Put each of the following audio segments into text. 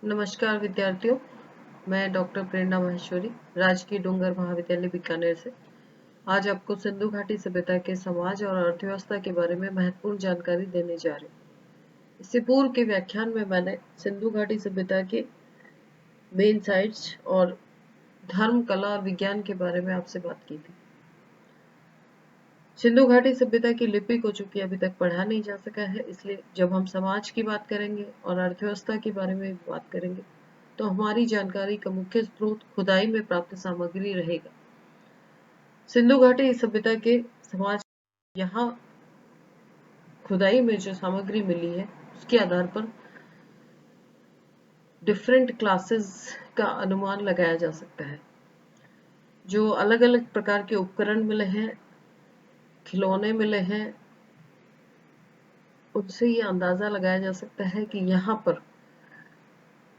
नमस्कार विद्यार्थियों, मैं डॉक्टर प्रेरणा माहेश्वरी, राजकीय डूंगर महाविद्यालय बीकानेर से आज आपको सिंधु घाटी सभ्यता के समाज और अर्थव्यवस्था के बारे में महत्वपूर्ण जानकारी देने जा रही हूँ। इससे पूर्व के व्याख्यान में मैंने सिंधु घाटी सभ्यता के मेन साइट्स और धर्म, कला और विज्ञान के बारे में आपसे बात की थी। सिंधु घाटी सभ्यता की लिपि को चूंकि अभी तक पढ़ा नहीं जा सका है, इसलिए जब हम समाज की बात करेंगे और अर्थव्यवस्था के बारे में बात करेंगे तो हमारी जानकारी का मुख्य स्रोत खुदाई में प्राप्त सामग्री रहेगा। सिंधु घाटी सभ्यता के समाज यहाँ खुदाई में जो सामग्री मिली है उसके आधार पर डिफरेंट क्लासेस का अनुमान लगाया जा सकता है। जो अलग अलग प्रकार के उपकरण मिले हैं, खिलौने मिले हैं, उनसे ये अंदाजा लगाया जा सकता है कि यहाँ पर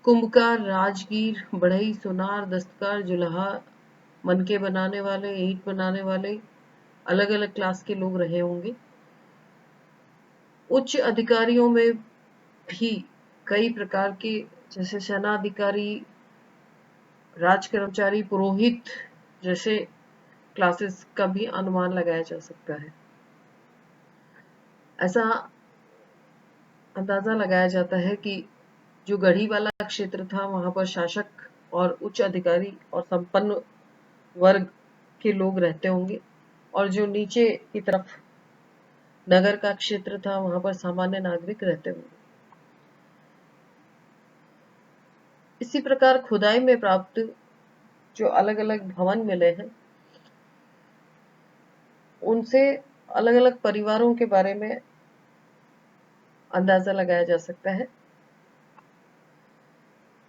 कुंभकार, राजगीर, बढ़ई, सोनार, दस्तकार, जुलाहा, मनके बनाने वाले, ईंट बनाने वाले अलग अलग क्लास के लोग रहे होंगे। उच्च अधिकारियों में भी कई प्रकार के, जैसे सेनाधिकारी, राज कर्मचारी, पुरोहित जैसे क्लासेस का भी अनुमान लगाया जा सकता है। ऐसा अंदाजा लगाया जाता है कि जो गढ़ी वाला क्षेत्र था वहां पर शासक और उच्च अधिकारी और संपन्न वर्ग के लोग रहते होंगे, और जो नीचे की तरफ नगर का क्षेत्र था वहां पर सामान्य नागरिक रहते होंगे। इसी प्रकार खुदाई में प्राप्त जो अलग अलग भवन मिले हैं उनसे अलग अलग परिवारों के बारे में अंदाजा लगाया जा सकता है।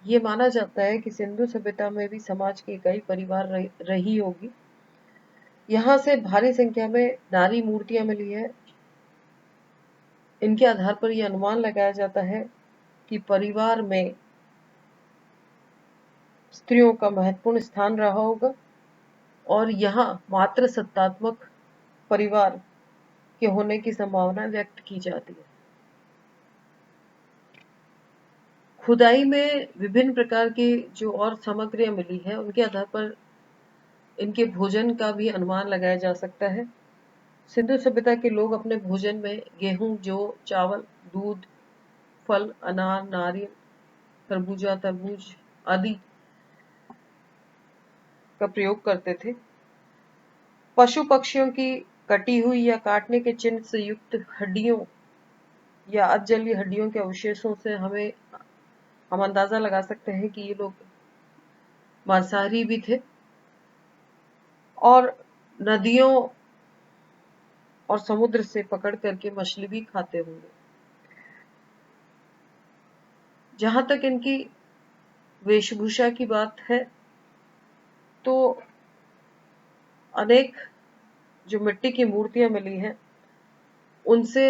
ये माना जाता है कि सिंधु सभ्यता में भी समाज के कई परिवार रही होगी। यहाँ से भारी संख्या में नारी मूर्तियां मिली है। इनके आधार पर यह अनुमान लगाया जाता है कि परिवार में स्त्रियों का महत्वपूर्ण स्थान रहा होगा और यहाँ मात्र सत्तात्मक परिवार के होने की संभावना व्यक्त की जाती है। खुदाई में विभिन्न प्रकार की जो और सामग्रियां मिली है उनके आधार पर इनके भोजन का भी अनुमान लगाया जा सकता है। सिंधु सभ्यता के लोग अपने भोजन में गेहूं, जौ, चावल, दूध, फल, अनार, नारियल, खरबूजा, तरबूज आदि का प्रयोग करते थे। पशु पक्षियों की कटी हुई या काटने के चिन्ह से युक्त हड्डियों या अधजली हड्डियों के अवशेषों से हम अंदाजा लगा सकते हैं कि ये लोग मांसाहारी भी थे और नदियों और समुद्र से पकड़ करके मछली भी खाते होंगे। जहां तक इनकी वेशभूषा की बात है तो अनेक जो मिट्टी की मूर्तियां मिली हैं उनसे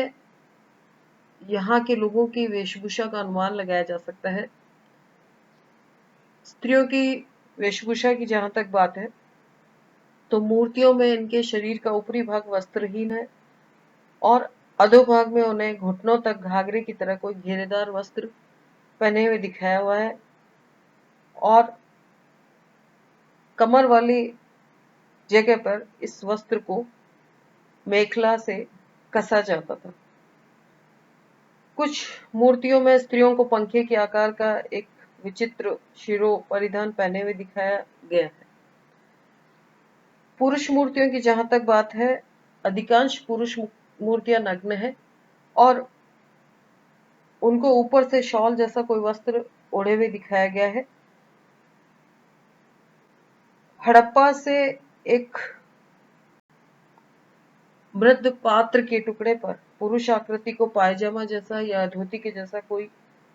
यहाँ के लोगों की वेशभूषा का अनुमान लगाया जा सकता है। स्त्रियों की वेशभूषा की जहां तक बात है तो मूर्तियों में इनके शरीर का ऊपरी भाग वस्त्रहीन है और अधोभाग में उन्हें घुटनों तक घाघरे की तरह कोई घेरेदार वस्त्र पहने हुए दिखाया हुआ है और कमर वाली जगह पर इस वस्त्र को मेखला से कसा जाता था। कुछ मूर्तियों में स्त्रियों को पंखे के आकार का एक विचित्र शिरो परिधान पहने हुए दिखाया गया है। पुरुष मूर्तियों की जहां तक बात है, अधिकांश पुरुष मूर्तियां नग्न है और उनको ऊपर से शॉल जैसा कोई वस्त्र ओढ़े हुए दिखाया गया है। हड़प्पा से एक मृद पात्र के टुकड़े पर पुरुष आकृति को पायजामा जैसा या धोती के जैसा कोई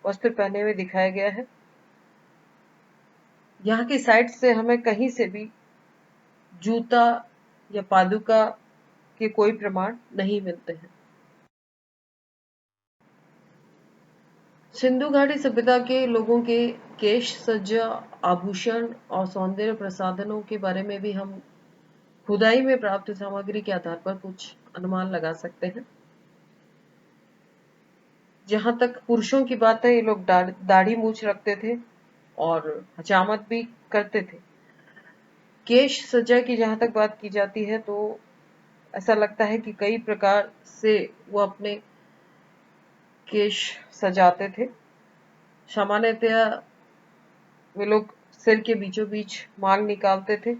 वस्त्र पहने हुए दिखाया गया है। यहाँ की साइट से हमें कहीं से भी जूता या पादुका के कोई प्रमाण नहीं मिलते हैं। सिंधु घाटी सभ्यता के लोगों के केश सज्जा, आभूषण और सौंदर्य प्रसाधनों के बारे में भी हम खुदाई में प्राप्त सामग्री के आधार पर कुछ अनुमान लगा सकते हैं। जहां तक पुरुषों की बात है, ये लोग दाढ़ी मूछ रखते थे और हजामत भी करते थे। केश सज्जा की जहां तक बात की जाती है तो ऐसा लगता है कि कई प्रकार से वो अपने केश सजाते थे। सामान्यतया वे लोग सिर के बीचों बीच मांग निकालते थे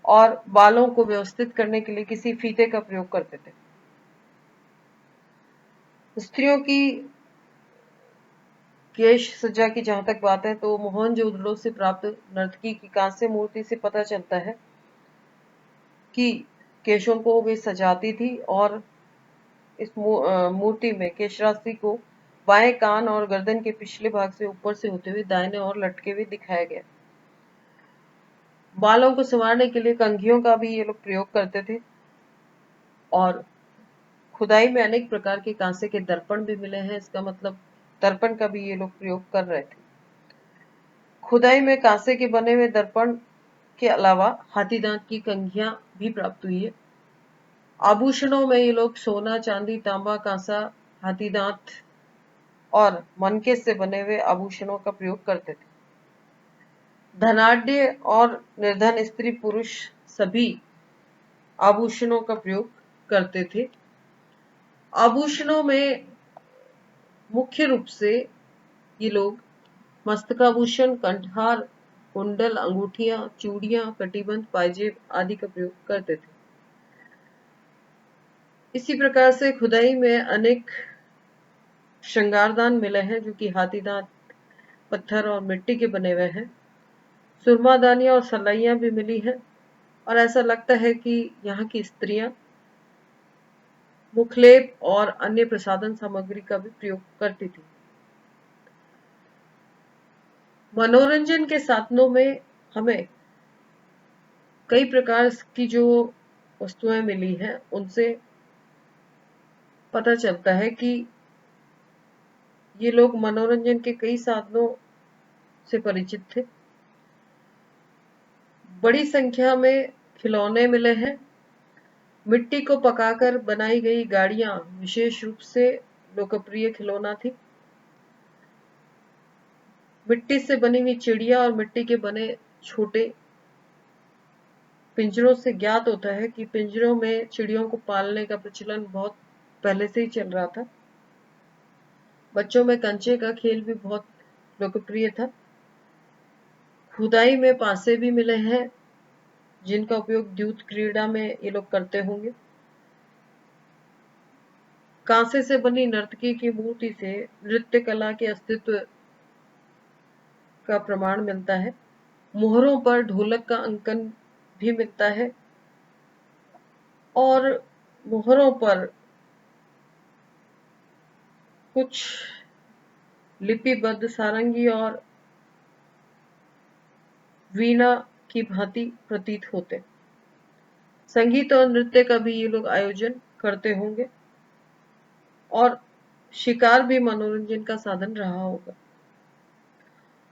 और बालों को व्यवस्थित करने के लिए किसी फीते का प्रयोग करते थे। स्त्रियों की केश सज्जा की जहां तक बात है तो मोहनजोदड़ो से प्राप्त नर्तकी की कांस्य मूर्ति से पता चलता है कि केशों को वे सजाती थी और इस मूर्ति में केश राशि को बाएं कान और गर्दन के पिछले भाग से ऊपर से होते हुए दाहिने ओर लटके हुए दिखाया गया। बालों को संवारने के लिए कंघियों का भी ये लोग प्रयोग करते थे और खुदाई में अनेक प्रकार के कांसे के दर्पण भी मिले हैं। इसका मतलब दर्पण का भी ये लोग प्रयोग कर रहे थे। खुदाई में कांसे के बने हुए दर्पण के अलावा हाथी दांत की कंघियां भी प्राप्त हुई है। आभूषणों में ये लोग सोना, चांदी, तांबा, कांसा, हाथी दांत और मनके से बने हुए आभूषणों का प्रयोग करते थे। धनाढ्य और निर्धन स्त्री पुरुष सभी आभूषणों का प्रयोग करते थे। आभूषणों में मुख्य रूप से ये लोग मस्तकाभूषण, कंठहार, कुंडल, अंगूठियां, चूड़ियां, कटिबंध, पायजेब आदि का प्रयोग करते थे। इसी प्रकार से खुदाई में अनेक श्रृंगारदान मिले हैं जो कि हाथी दांत, पत्थर और मिट्टी के बने हुए हैं। सुरमादानियां और सलाइयां भी मिली हैं और ऐसा लगता है कि यहाँ की स्त्रियां मुखलेप और अन्य प्रसाधन सामग्री का भी प्रयोग करती थी। मनोरंजन के साधनों में हमें कई प्रकार की जो वस्तुएं मिली हैं उनसे पता चलता है कि ये लोग मनोरंजन के कई साधनों से परिचित थे। बड़ी संख्या में खिलौने मिले हैं। मिट्टी को पकाकर बनाई गई गाड़ियां विशेष रूप से लोकप्रिय खिलौना थी। मिट्टी से बनी हुई चिड़िया और मिट्टी के बने छोटे पिंजरों से ज्ञात होता है कि पिंजरों में चिड़ियों को पालने का प्रचलन बहुत पहले से ही चल रहा था। बच्चों में कंचे का खेल भी बहुत लोकप्रिय था। खुदाई में पासे भी मिले हैं जिनका उपयोग द्यूत क्रीड़ा में ये लोग करते होंगे। कांसे से बनी नर्तकी की मूर्ति से नृत्य कला के अस्तित्व का प्रमाण मिलता है। मोहरों पर ढोलक का अंकन भी मिलता है और मोहरों पर कुछ लिपिबद्ध सारंगी और वीणा की भांति प्रतीत होते। संगीत और नृत्य का भी ये लोग आयोजन करते होंगे और शिकार भी मनोरंजन का साधन रहा होगा।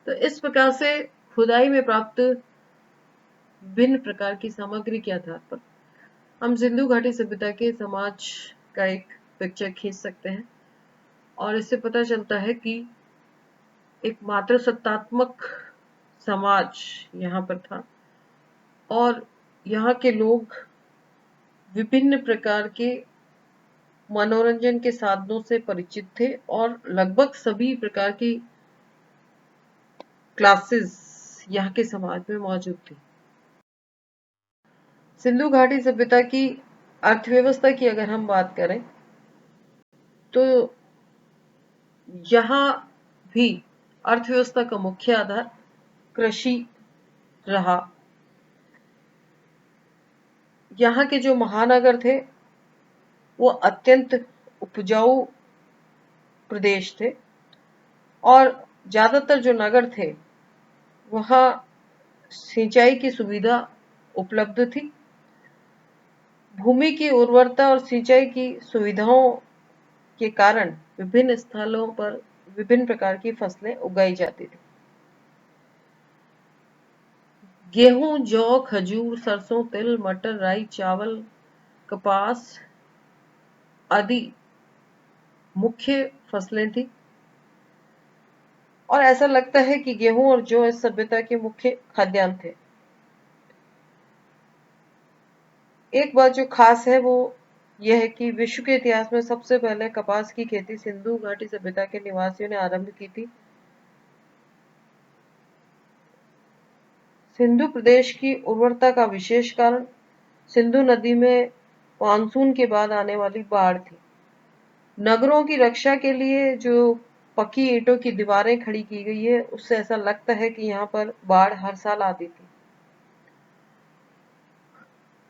तो इस प्रकार से खुदाई में प्राप्त भिन्न प्रकार की सामग्री के आधार पर हम सिंधु घाटी सभ्यता के समाज का एक पिक्चर खींच सकते हैं और इससे पता चलता है कि एक मातृसत्तात्मक समाज यहाँ पर था और यहाँ के लोग विभिन्न प्रकार के मनोरंजन के साधनों से परिचित थे और लगभग सभी प्रकार की क्लासेस यहाँ के समाज में मौजूद थी। सिंधु घाटी सभ्यता की अर्थव्यवस्था की अगर हम बात करें तो यहाँ भी अर्थव्यवस्था का मुख्य आधार कृषि रहा। यहाँ के जो महानगर थे वो अत्यंत उपजाऊ प्रदेश थे और ज्यादातर जो नगर थे वहाँ सिंचाई की सुविधा उपलब्ध थी। भूमि की उर्वरता और सिंचाई की सुविधाओं के कारण विभिन्न स्थलों पर विभिन्न प्रकार की फसलें उगाई जाती थी। गेहूं, जौ, खजूर, सरसों, तिल, मटर, राई, चावल, कपास आदि मुख्य फसलें थी और ऐसा लगता है कि गेहूं और जौ इस सभ्यता के मुख्य खाद्यान्न थे। एक बात जो खास है वो यह है कि विश्व के इतिहास में सबसे पहले कपास की खेती सिंधु घाटी सभ्यता के निवासियों ने आरंभ की थी। सिंधु प्रदेश की उर्वरता का विशेष कारण सिंधु नदी में मानसून के बाद आने वाली बाढ़ थी। नगरों की रक्षा के लिए जो पक्की ईंटों की दीवारें खड़ी की गई है, उससे ऐसा लगता है कि यहाँ पर बाढ़ हर साल आती थी।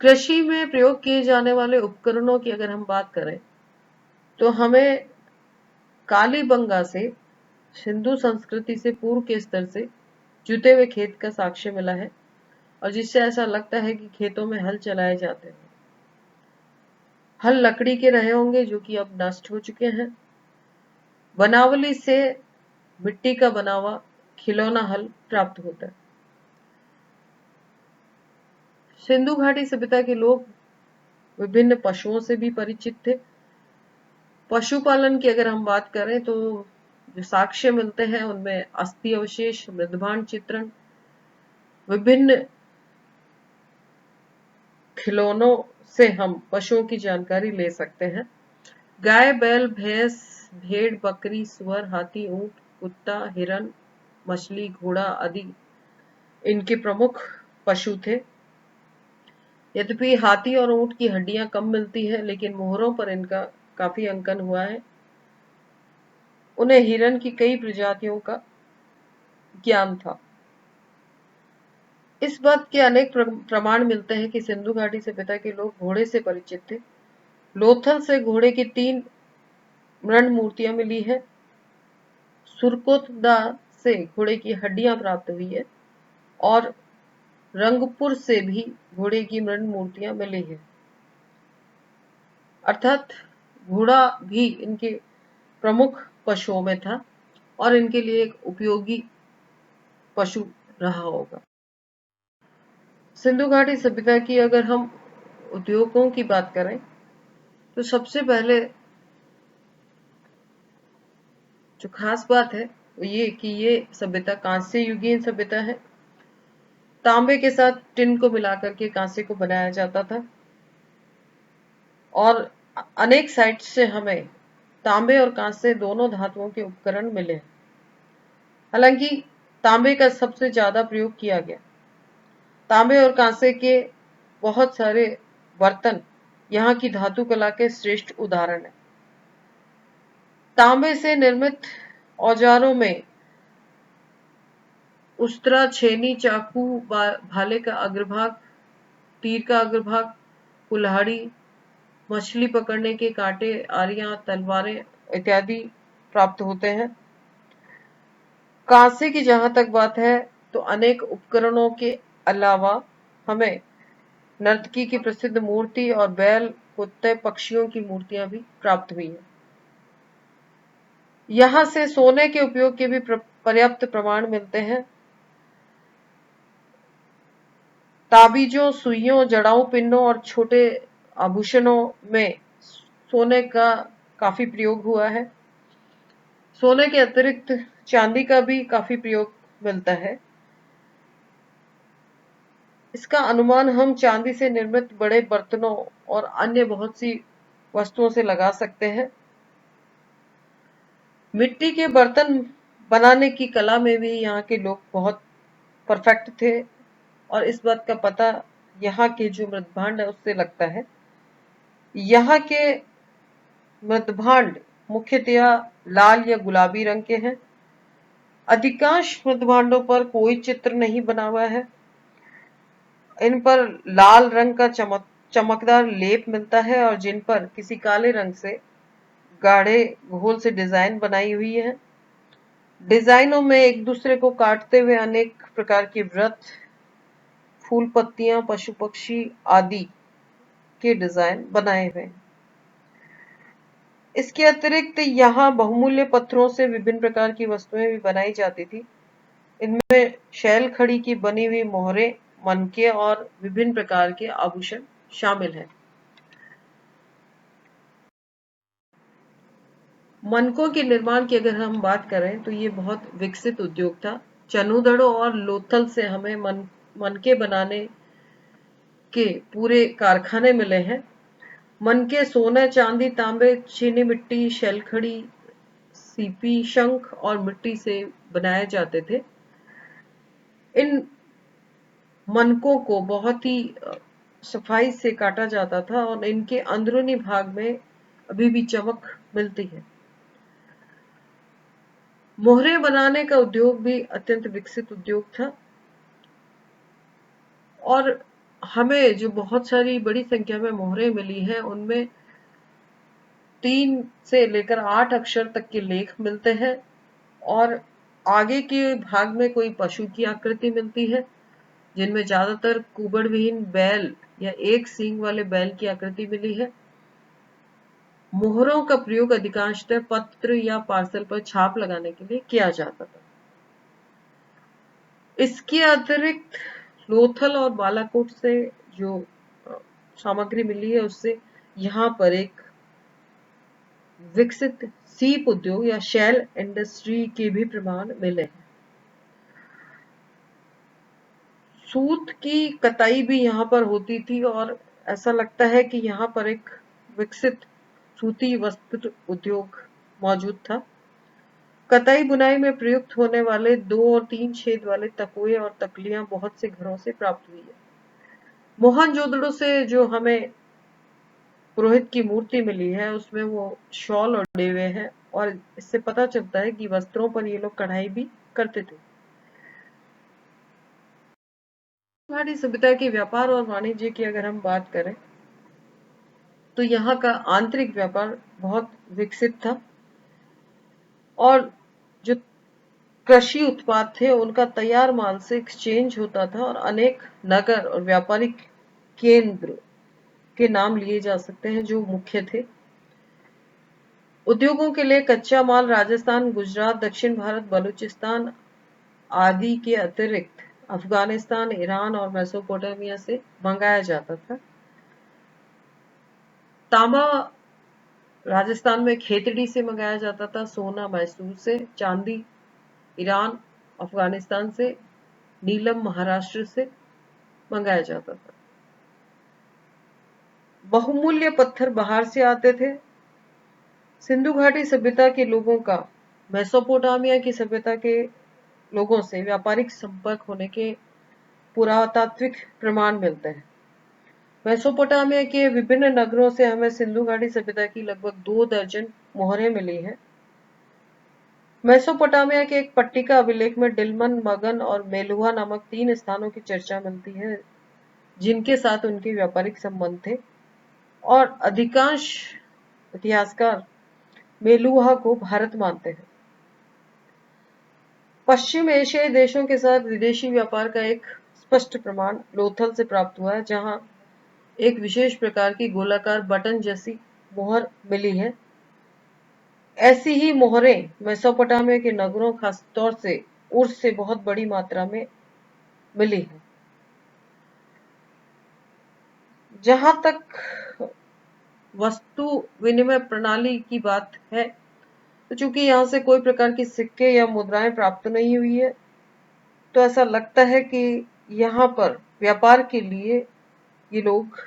कृषि में प्रयोग किए जाने वाले उपकरणों की अगर हम बात करें तो हमें कालीबंगा से सिंधु संस्कृति से पूर्व के स्तर से जुते हुए खेत का साक्ष्य मिला है और जिससे ऐसा लगता है कि खेतों में हल चलाए जाते हैं। हल लकड़ी के रहे होंगे जो कि अब नष्ट हो चुके हैं। बनावली से मिट्टी का बना हुआ खिलौना हल प्राप्त होता है। सिंधु घाटी सभ्यता के लोग विभिन्न पशुओं से भी परिचित थे। पशुपालन की अगर हम बात करें तो जो साक्ष्य मिलते हैं उनमें अस्थि अवशेष, मृदभांड चित्रण, विभिन्न खिलौनों से हम पशुओं की जानकारी ले सकते हैं। गाय, बैल, भैंस, भेड़, बकरी, सुअर, हाथी, ऊंट, कुत्ता, हिरन, मछली, घोड़ा आदि इनके प्रमुख पशु थे। यद्यपि हाथी और ऊंट की हड्डियां कम मिलती है लेकिन मोहरों पर इनका काफी अंकन हुआ है। उन्हें हिरन की कई प्रजातियों का ज्ञान था। इस बात के अनेक प्रमाण मिलते हैं कि सिंधु घाटी सभ्यता के लोग घोड़े से परिचित थे। लोथल से घोड़े की 3 मृण मूर्तियां मिली है। सुरकोतदा से घोड़े की हड्डियां प्राप्त हुई है और रंगपुर से भी घोड़े की मृण मूर्तियां मिली है। अर्थात घोड़ा भी इनके प्रमुख पशुओं में था और इनके लिए एक उपयोगी पशु रहा होगा। सिंधु घाटी सभ्यता की अगर हम उद्योगों की बात करें तो सबसे पहले जो खास बात है वो ये कि ये सभ्यता कांस्य युगीन सभ्यता है। तांबे के साथ टिन को मिलाकर के कांसे को बनाया जाता था और अनेक साइट्स से हमें तांबे और कांसे दोनों धातुओं के उपकरण मिले। हालांकि तांबे का सबसे ज्यादा प्रयोग किया गया। तांबे और कांसे के बहुत सारे बर्तन यहाँ की धातु कला के श्रेष्ठ उदाहरण हैं। तांबे से निर्मित औजारों में उस्तरा, छेनी, चाकू, भाले का अग्रभाग, तीर का अग्रभाग, कुल्हाड़ी, मछली पकड़ने के कांटे, आरियां, तलवारें इत्यादि प्राप्त होते हैं। कांसे की जहां तक बात है तो अनेक उपकरणों के अलावा हमें नर्तकी की प्रसिद्ध मूर्ति और बैल, कुत्ते, पक्षियों की मूर्तियां भी प्राप्त हुई हैं। यहां से सोने के उपयोग के भी पर्याप्त प्रमाण मिलते हैं। ताबीजों, सुइयों, जड़ाऊ पिन्नों और छोटे आभूषणों में सोने का काफी प्रयोग हुआ है। सोने के अतिरिक्त चांदी का भी काफी प्रयोग मिलता है। इसका अनुमान हम चांदी से निर्मित बड़े बर्तनों और अन्य बहुत सी वस्तुओं से लगा सकते हैं। मिट्टी के बर्तन बनाने की कला में भी यहाँ के लोग बहुत परफेक्ट थे और इस बात का पता यहाँ के जो मृदभांड है उससे लगता है। यहाँ के मृदभांड मुख्यतया लाल या गुलाबी रंग के हैं। अधिकांश मृदभांडों पर कोई चित्र नहीं बना हुआ है। इन पर लाल रंग का चमकदार लेप मिलता है और जिन पर किसी काले रंग से गाढ़े घोल से डिजाइन बनाई हुई है। डिजाइनों में एक दूसरे को काटते हुए अनेक प्रकार के व्रत, फूल, पत्तियां, पशु पक्षी आदि के डिजाइन बनाए हुए हैं। इसके अतिरिक्त यहाँ बहुमूल्य पत्थरों से विभिन्न प्रकार की वस्तुएं भी बनाई जाती थी। इनमें शैल खड़ी की बनी हुई मोहरें, मनके और विभिन्न प्रकार के आभूषण शामिल हैं। मनकों के निर्माण की अगर हम बात करें तो ये बहुत विकसित उद्योग था। चनूदड़ों और लोथल से हमें मनके बनाने के पूरे कारखाने मिले हैं। मनके सोने, चांदी, तांबे, चीनी मिट्टी, शैलखड़ी, सीपी, शंख और मिट्टी से बनाए जाते थे। इन मनकों को बहुत ही सफाई से काटा जाता था और इनके अंदरूनी भाग में अभी भी चमक मिलती है। मोहरे बनाने का उद्योग भी अत्यंत विकसित उद्योग था और हमें जो बहुत सारी बड़ी संख्या में मोहरे मिली हैं उनमें 3 से लेकर 8 अक्षर तक के लेख मिलते हैं और आगे के भाग में कोई पशु की आकृति मिलती है, जिनमें ज्यादातर कुबड़विहीन बैल या एक सींग वाले बैल की आकृति मिली है। मोहरों का प्रयोग अधिकांशतः पत्र या पार्सल पर छाप लगाने के लिए किया जाता था। इसके अतिरिक्त लोथल और बालाकोट से जो सामग्री मिली है उससे यहाँ पर एक विकसित सीप उद्योग या शेल इंडस्ट्री के भी प्रमाण मिले हैं। सूत की कताई भी यहाँ पर होती थी और ऐसा लगता है कि यहाँ पर एक विकसित सूती वस्त्र उद्योग मौजूद था। कताई बुनाई में प्रयुक्त होने वाले 2 और 3 छेद वाले तकुए और तकलियां बहुत से घरों से प्राप्त हुई है। मोहनजोदड़ो से जो हमें पुरोहित की मूर्ति मिली है उसमें वो शॉल ओढ़े हुए हैं और इससे पता चलता है कि वस्त्रों पर ये लोग कढ़ाई भी करते थे। सिंधु सभ्यता के व्यापार और वाणिज्य की अगर हम बात करें तो यहाँ का आंतरिक व्यापार बहुत विकसित था और जो कृषि उत्पाद थे उनका तैयार माल से एक्सचेंज होता था और अनेक नगर और व्यापारिक केंद्र के नाम लिए जा सकते हैं जो मुख्य थे। उद्योगों के लिए कच्चा माल राजस्थान, गुजरात, दक्षिण भारत, बलूचिस्तान आदि के अतिरिक्त अफगानिस्तान, ईरान और मेसोपोटामिया से मंगाया जाता था। तांबा राजस्थान में खेतड़ी से मंगाया जाता था, सोना मैसूर से, चांदी ईरान अफगानिस्तान से, नीलम महाराष्ट्र से मंगाया जाता था। बहुमूल्य पत्थर बाहर से आते थे। सिंधु घाटी सभ्यता के लोगों का मेसोपोटामिया की सभ्यता के लोगों से व्यापारिक संपर्क होने के पुरातात्विक प्रमाण मिलते हैं। मेसोपोटामिया के विभिन्न नगरों से हमें सिंधु घाटी सभ्यता की लगभग 2 दर्जन मोहरें मिली हैं। मेसोपोटामिया के एक पट्टिका अभिलेख में डिलमन, मगन और मेलुहा नामक 3 स्थानों की चर्चा मिलती है जिनके साथ उनके व्यापारिक संबंध थे और अधिकांश इतिहासकार मेलुहा को भारत मानते हैं। पश्चिम एशियाई देशों के साथ विदेशी व्यापार का एक स्पष्ट प्रमाण लोथल से प्राप्त हुआ है, जहां एक विशेष प्रकार की गोलाकार बटन जैसी मोहर मिली है। ऐसी ही मोहरें मेसोपोटामिया के नगरों, खासतौर से उर्स से बहुत बड़ी मात्रा में मिली है। जहां तक वस्तु विनिमय प्रणाली की बात है तो चूंकि यहाँ से कोई प्रकार की सिक्के या मुद्राएं प्राप्त नहीं हुई है तो ऐसा लगता है कि यहाँ पर व्यापार के लिए ये लोग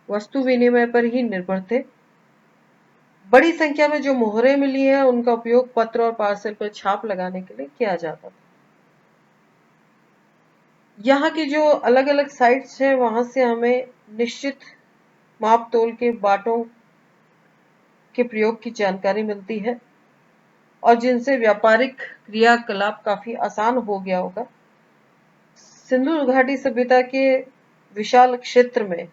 वस्तु विनिमय पर ही निर्भर थे। बड़ी संख्या में जो मोहरें मिली हैं उनका उपयोग पत्र और पार्सल पर छाप लगाने के लिए किया जाता था। यहाँ की जो अलग अलग साइट्स हैं वहां से हमें निश्चित माप तोल के बाटों के प्रयोग की जानकारी मिलती है और जिनसे व्यापारिक क्रियाकलाप काफी आसान हो गया होगा। सिंधु घाटी सभ्यता के विशाल क्षेत्र में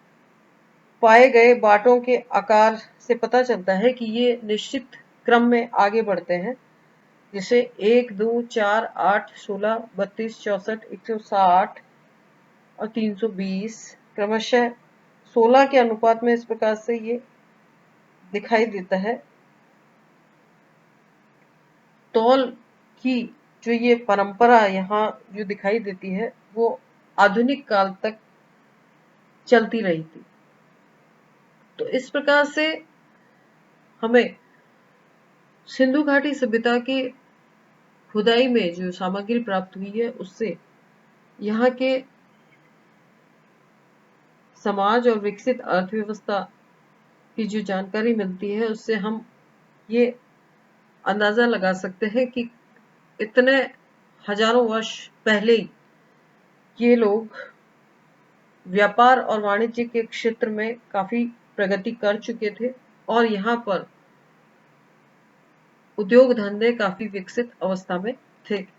पाए गए बाटों के आकार से पता चलता है कि ये निश्चित क्रम में आगे बढ़ते हैं, जैसे 1, 2, 4, 8, 16, 32, 64, 160 और 320 क्रमशः 16 के अनुपात में इस प्रकार से ये दिखाई देता है। तौल की जो ये परंपरा यहाँ जो दिखाई देती है वो आधुनिक काल तक चलती रही थी। तो इस प्रकार से हमें सिंधु घाटी सभ्यता की खुदाई में जो सामग्री प्राप्त हुई है उससे यहाँ के समाज और विकसित अर्थव्यवस्था की जो जानकारी मिलती है उससे हम ये अंदाजा लगा सकते हैं कि इतने हजारों वर्ष पहले ये लोग व्यापार और वाणिज्य के क्षेत्र में काफी प्रगति कर चुके थे और यहाँ पर उद्योग धंधे काफी विकसित अवस्था में थे।